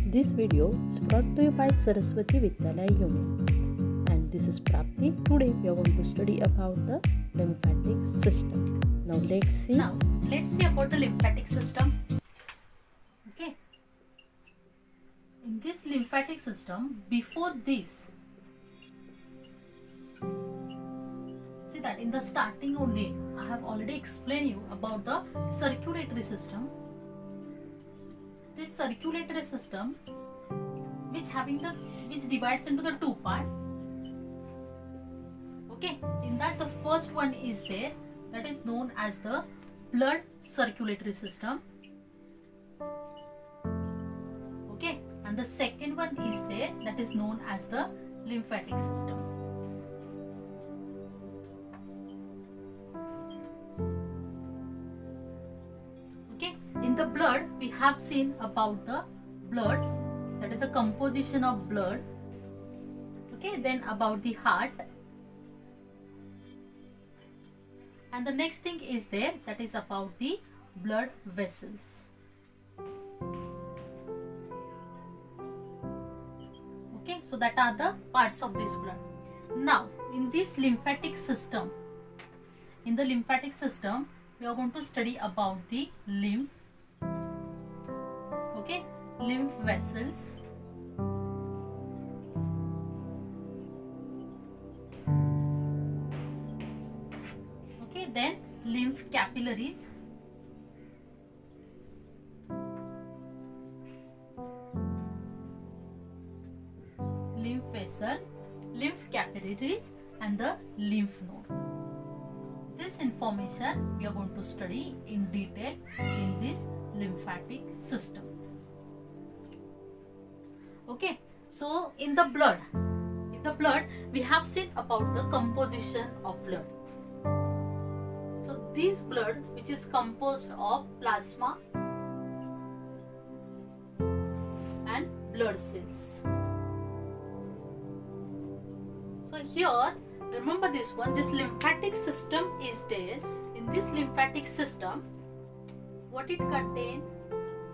This video is brought to you by Saraswati Vidyalaya Union, and this is Prapti. Today we are going to study about the lymphatic system. Now let's see about the lymphatic system. Okay. In this lymphatic system, before this, see that in the starting only, I have already explained you about the circulatory system. This circulatory system, which divides into the two parts. Okay, in that the first one is there, that is known as the blood circulatory system. Okay, and the second one is there, that is known as the lymphatic system. In the blood, we have seen about the blood, that is the composition of blood. Okay, then about the heart, and the next thing is there, that is about the blood vessels. Okay, so that are the parts of this blood. Now, in this lymphatic system, we are going to study about the lymph. Okay, lymph vessels, okay, then lymph capillaries, lymph vessel, lymph capillaries, and the lymph node. This information we are going to study in detail in this lymphatic system. Okay, so in the blood we have seen about the composition of blood. So this blood, which is composed of plasma and blood cells. So here, remember this one, this lymphatic system is there. In this lymphatic system, what it contains?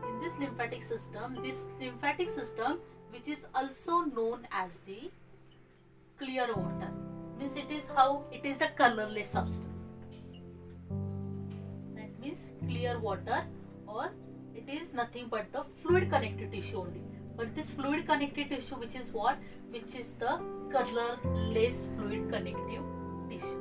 In this lymphatic system, which is also known as the clear water, means it is the colorless substance. That means clear water, or it is nothing but the fluid connective tissue only. But this fluid connective tissue, which is what? Which is the colorless fluid connective tissue.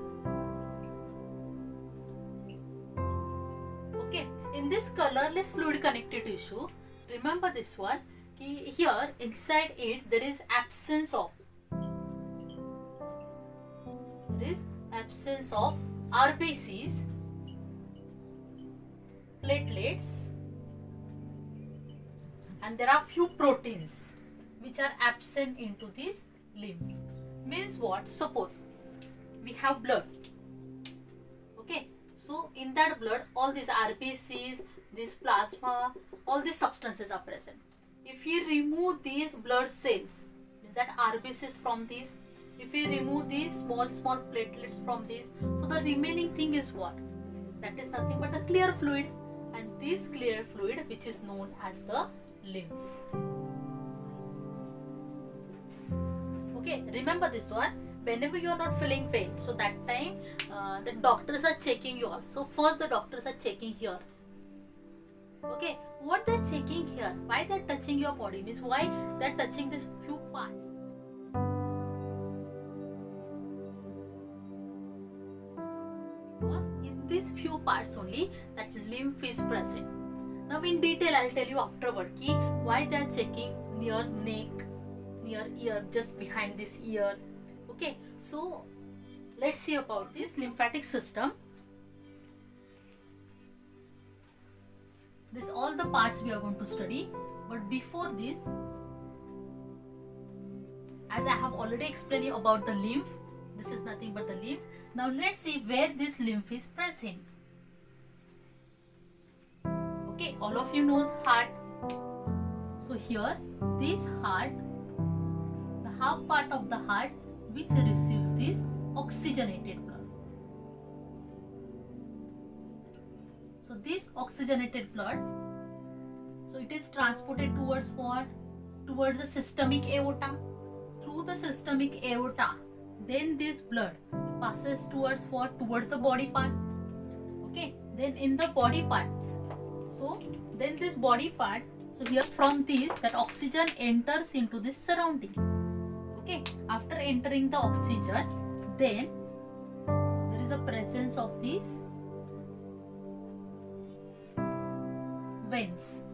Okay, in this colorless fluid connective tissue, remember this one, here inside it there is absence of RBCs, platelets, and there are few proteins which are absent into this lymph. Means what? Suppose we have blood. Okay, so in that blood, all these RBCs, this plasma, all these substances are present. If we remove these blood cells, means that RBCs from these, if we remove these small platelets from this, so the remaining thing is what? That is nothing but the clear fluid, and this clear fluid, which is known as the lymph. Okay, remember this one. Whenever you are not feeling pain, so that time the doctors are checking you all. So first the doctors are checking here. Okay, what they're checking here? Why they're touching your body? Means why they're touching these few parts? Because in these few parts only that lymph is present. Now in detail I'll tell you afterward why they are checking near neck, near ear, just behind this ear. Okay, so let's see about this lymphatic system. This all the parts we are going to study, but before this, as I have already explained you about the lymph, this is nothing but the lymph. Now let's see where this lymph is present. Okay, all of you knows heart. So here, this heart, the half part of the heart which receives this oxygenated blood. So this oxygenated blood, so it is transported towards what? towards the systemic aorta. Through the systemic aorta, then this blood passes towards what? Towards the body part. Okay, then in the body part, so then this body part, so here from this, that oxygen enters into this surrounding. Okay, after entering the oxygen, then there is a presence of these veins.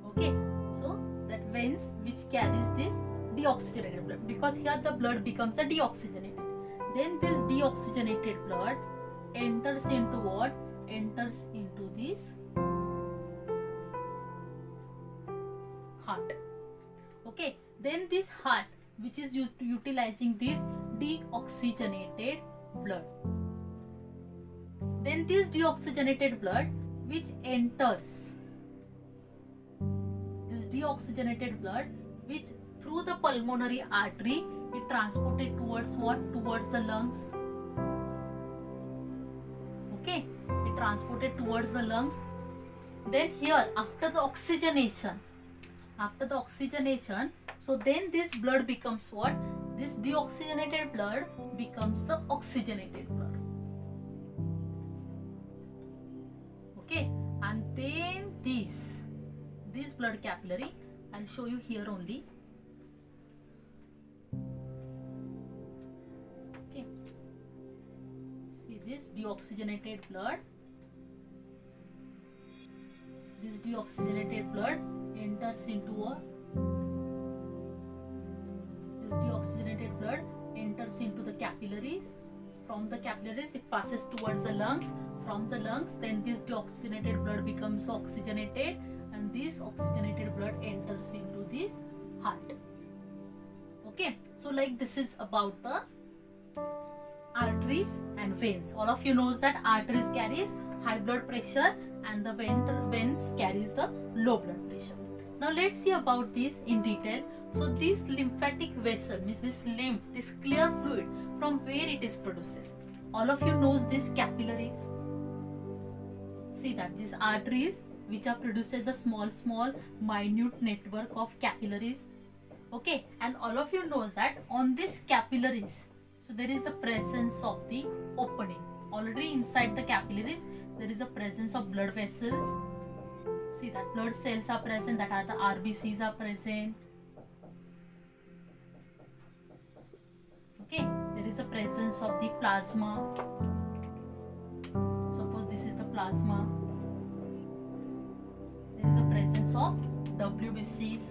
Okay, so that veins which carries this deoxygenated blood, because here the blood becomes a deoxygenated. Then this deoxygenated blood enters into what? Enters into this heart. Okay, then this heart which is utilizing this deoxygenated blood. Then this deoxygenated blood which enters, this deoxygenated blood which through the pulmonary artery it transported towards what? Towards the lungs. Okay, it transported towards the lungs. Then here after the oxygenation, so then this blood becomes what? This deoxygenated blood becomes the oxygenated blood. Okay, and then this blood capillary, I'll show you here only. Okay, see this deoxygenated blood. This deoxygenated blood enters into a, this deoxygenated blood enters into the capillaries. From the capillaries it passes towards the lungs. From the lungs, then this deoxygenated blood becomes oxygenated, and this oxygenated blood enters into this heart. Okay, so like this is about the arteries and veins. All of you knows that arteries carries high blood pressure and the veins carries the low blood pressure. Now let's see about this in detail. So this lymphatic vessel means this lymph, this clear fluid, from where it is produces. All of you knows this capillaries. See that these arteries which are produces the small minute network of capillaries. Okay, and all of you knows that on this capillaries, so there is a presence of the opening. Already inside the capillaries there is a presence of blood vessels. See that blood cells are present, that are the RBCs are present. Okay, there is a presence of the plasma. Suppose this is the plasma. There is a presence of WBCs.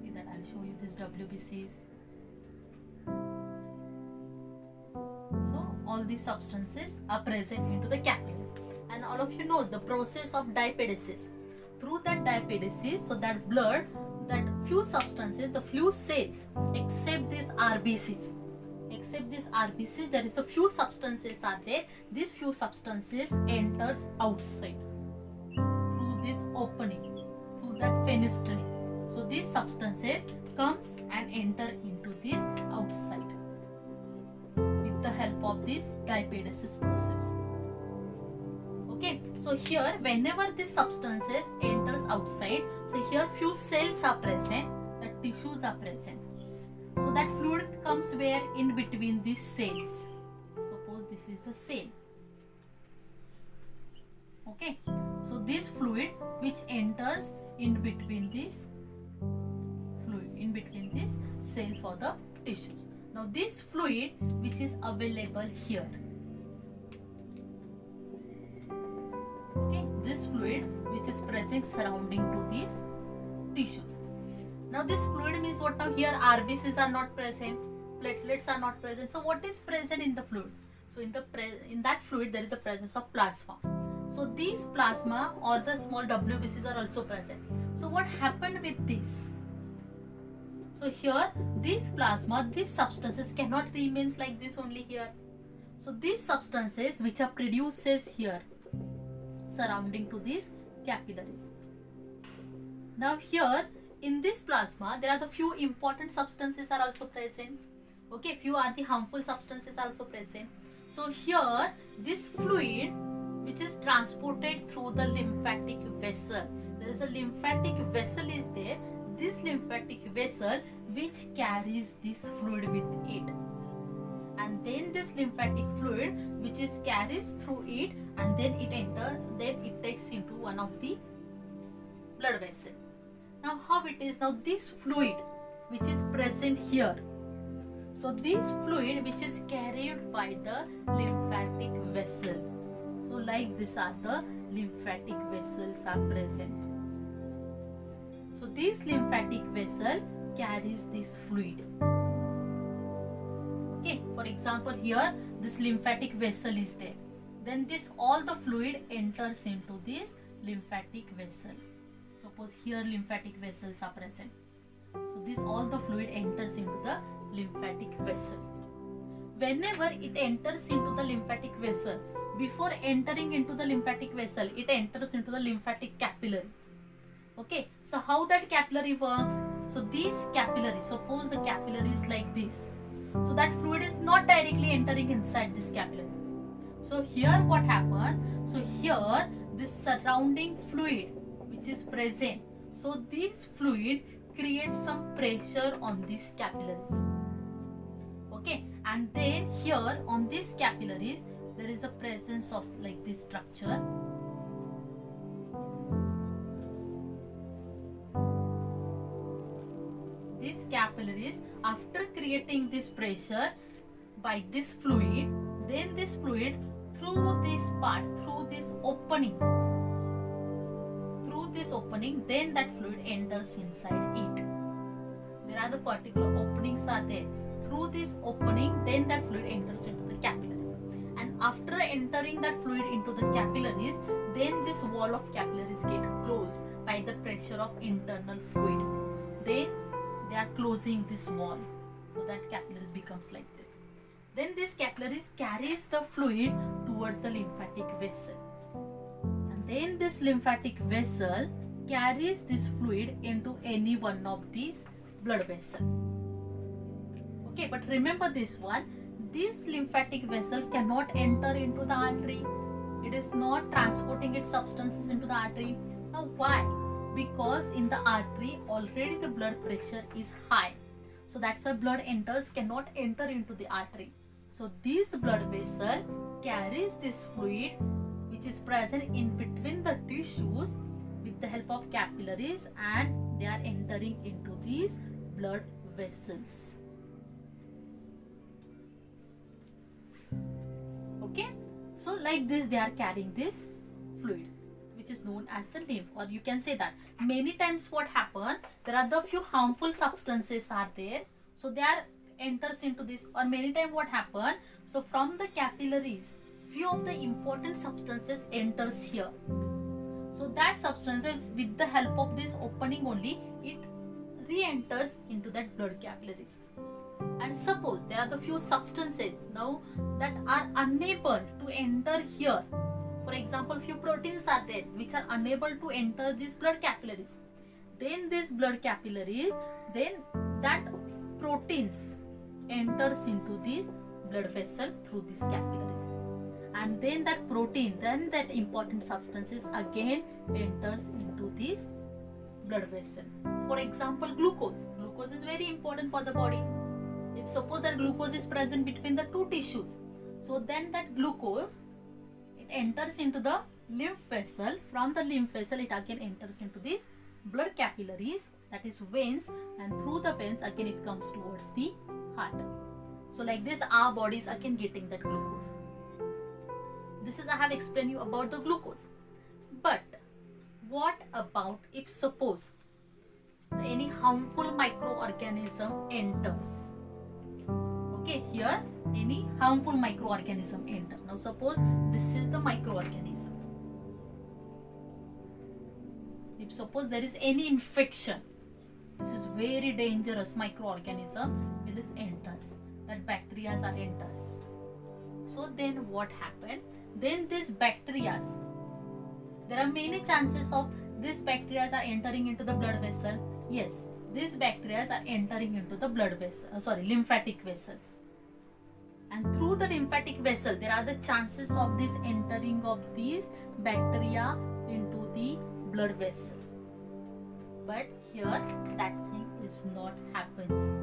See that I'll show you this WBCs. So all these substances are present into the capillaries. And all of you knows the process of diapedesis. Through that diapedesis, so that blood, that few substances, the few cells, except these RBCs, there is a few substances are there. These few substances enters outside through this opening, through that fenestrine. So these substances comes and enter into this outside with the help of this diapedesis process. Okay, so here whenever these substances enters outside, so here few cells are present, the tissues are present. So that fluid comes where? In between these cells. Suppose this is the cell. Okay, so this fluid which enters in between this fluid, in between these cells or the tissues. Now this fluid which is available here. Okay, this fluid which is present surrounding to these tissues. Now this fluid means what? Now here RBCs are not present, platelets are not present. So what is present in the fluid? So in that fluid there is a presence of plasma. So these plasma or the small WBCs are also present. So what happened with this? So here this plasma, these substances cannot remain like this only here. So these substances which are produces here surrounding to these capillaries. Now here in this plasma there are the few important substances are also present. Okay, few are the harmful substances also present. So here this fluid which is transported through the lymphatic vessel, there is a lymphatic vessel is there, lymphatic vessel which carries this fluid with it, and then this lymphatic fluid which is carries through it, and then it takes into one of the blood vessel. Now how it is? Now this fluid which is present here, so this fluid which is carried by the lymphatic vessel, so like this are the lymphatic vessels are present. So this lymphatic vessel carries this fluid. Okay, for example here this lymphatic vessel is there, then this all the fluid enters into this lymphatic vessel. Suppose here lymphatic vessels are present, so this all the fluid enters into the lymphatic vessel. Whenever it enters into the lymphatic vessel, before entering into the lymphatic vessel, it enters into the lymphatic capillary. Okay, so how that capillary works? So these capillaries, suppose the capillary is like this, so that fluid is not directly entering inside this capillary. So here what happens? So here this surrounding fluid which is present, so this fluid creates some pressure on these capillaries. Okay, and then here on these capillaries there is a presence of like this structure. These capillaries, after creating this pressure by this fluid, then this fluid through this part, through this opening, then that fluid enters inside it. There are the particular openings are there. Through this opening, then that fluid enters into the capillaries, and after entering that fluid into the capillaries, then this wall of capillaries get closed by the pressure of internal fluid. Then they are closing this wall, so that capillaries becomes like this. Then this capillaries carries the fluid towards the lymphatic vessel, and then this lymphatic vessel carries this fluid into any one of these blood vessels. Okay, but remember this one, this lymphatic vessel cannot enter into the artery. It is not transporting its substances into the artery. Now why? Because in the artery already the blood pressure is high, so that's why blood cannot enter into the artery. So this blood vessel carries this fluid which is present in between the tissues with the help of capillaries, and they are entering into these blood vessels. Okay, so like this they are carrying this fluid which is known as the lymph, or you can say that many times what happen, there are the few harmful substances are there, so they are enters into this, or many times what happen, so from the capillaries few of the important substances enters here, so that substances with the help of this opening only it re-enters into that blood capillaries. And suppose there are the few substances now that are unable to enter here, for example few proteins are there which are unable to enter these blood capillaries, then these blood capillaries, then that proteins enters into this blood vessel through these capillaries, and then that protein, then that important substances again enters into this blood vessel. For example glucose is very important for the body. If suppose that glucose is present between the two tissues, so then that glucose it enters into the lymph vessel, from the lymph vessel it again enters into these blood capillaries, that is veins, and through the veins again it comes towards the heart. So like this our body is again getting that glucose. This is I have explained you about the glucose. But what about if suppose any harmful microorganism enters? Okay, here any harmful microorganism enter. Now suppose this is the microorganism. If suppose there is any infection, this is very dangerous microorganism, it is enters, that bacteria are enters. So then what happened? Then these bacteria, there are many chances of these bacteria are entering into the blood vessel. Yes, these bacteria are entering into the blood vessel, lymphatic vessels. And through the lymphatic vessel, there are the chances of this entering of these bacteria into the blood vessel. But here that thing is not happens.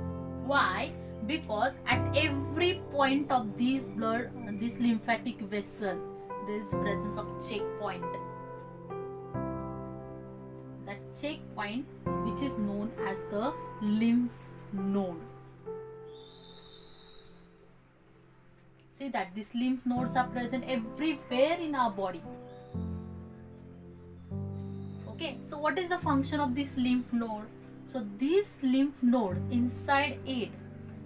Why? Because at every point of this lymphatic vessel, there is presence of checkpoint. That checkpoint, which is known as the lymph node. See that these lymph nodes are present everywhere in our body. Okay, so what is the function of this lymph node? So this lymph node, inside it,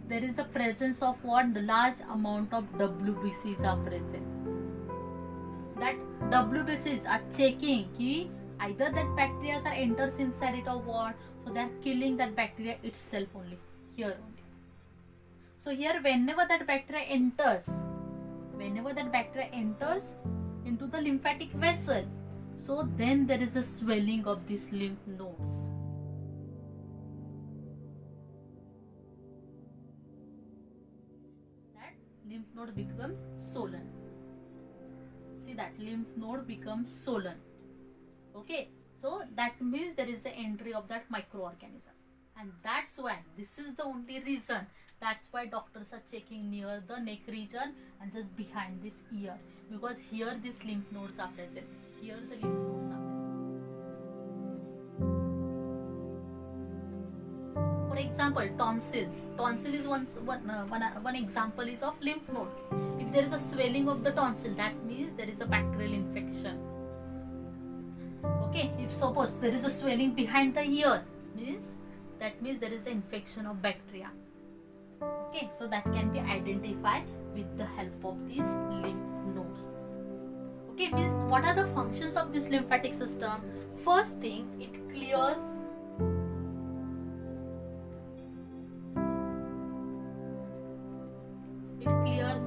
there is the presence of what? The large amount of WBCs are present. That WBCs are checking ki either that bacteria are enters inside it or what. So they are killing that bacteria itself only, here only. So here whenever that bacteria enters into the lymphatic vessel, so then there is a swelling of these lymph nodes. That lymph node becomes swollen. See that lymph node becomes swollen. Okay, so that means there is the entry of that microorganism, and that's why this is the only reason. That's why doctors are checking near the neck region and just behind this ear, because here these lymph nodes are present. Here the lymph nodes are present. For example, tonsils. Tonsil is one example is of lymph node. If there is a swelling of the tonsil, that means there is a bacterial infection. Okay, if suppose there is a swelling behind the ear, that means there is an infection of bacteria. Okay, so that can be identified with the help of these lymph nodes. Okay, means what are the functions of this lymphatic system? First thing, it clears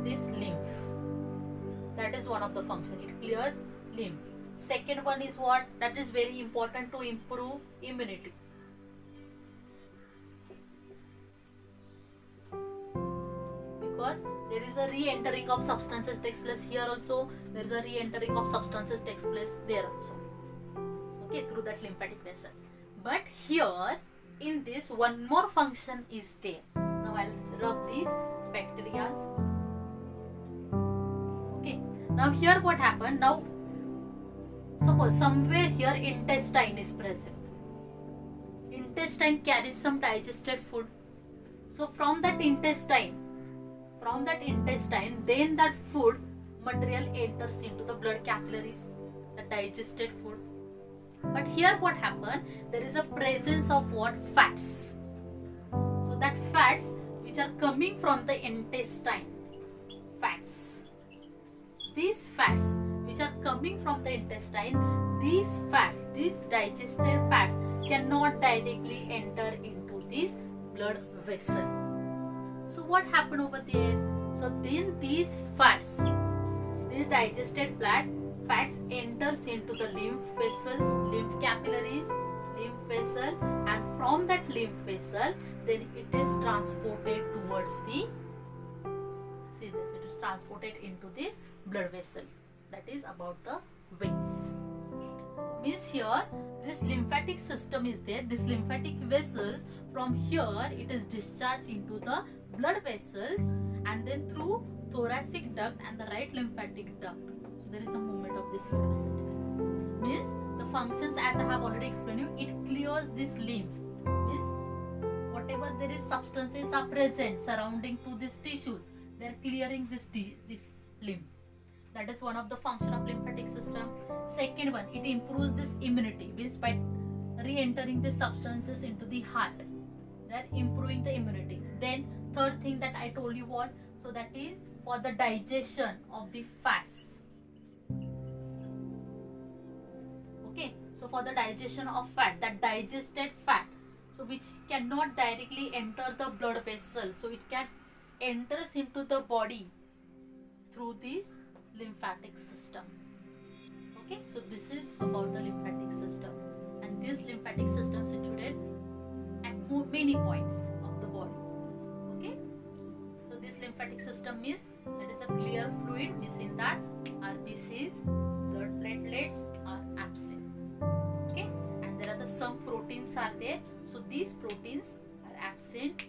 this lymph. That is one of the function. It clears lymph. Second one is what? That is very important to improve immunity. Because there is a re-entering of substances takes place here also. There is a re-entering of substances takes place there also. Okay, through that lymphatic vessel. But here, in this, one more function is there. Now I'll rub these bacteria. Okay, now here what happened? Now suppose somewhere here intestine is present. Intestine carries some digested food. So from that intestine, then that food material enters into the blood capillaries, the digested food. But here what happened? There is a presence of what? Fats. So that fats which are coming from the intestine, fats. These fats which are coming from the intestine, these fats, these digested fats cannot directly enter into this blood vessel. So what happened over there? So then these fats, these digested fats enters into the lymph vessels, lymph capillaries, lymph vessel, and from that lymph vessel, then it is transported towards the, see this, it is transported into this blood vessel. That is about the veins. Means here this lymphatic system is there. This lymphatic vessels, from here it is discharged into the blood vessels and then through thoracic duct and the right lymphatic duct. So there is a movement of this blood vessel. Means the functions, as I have already explained you, it clears this lymph. Means whatever there is substances are present surrounding to these tissues, they are clearing this lymph. That is one of the function of lymphatic system. Second one, it improves this immunity, means by re-entering the substances into the heart, they are improving the immunity. Then third thing that I told you what? So that is for the digestion of the fats. Okay, so for the digestion of fat, that digested fat, so which cannot directly enter the blood vessel, so it can enters into the body through this lymphatic system. Okay, so this is about the lymphatic system, and this lymphatic system situated at many points of the body. Okay, so this lymphatic system means that is a clear fluid, means in that RBCs, blood platelets are absent. Okay, and there are some proteins proteins are there. So these proteins are absent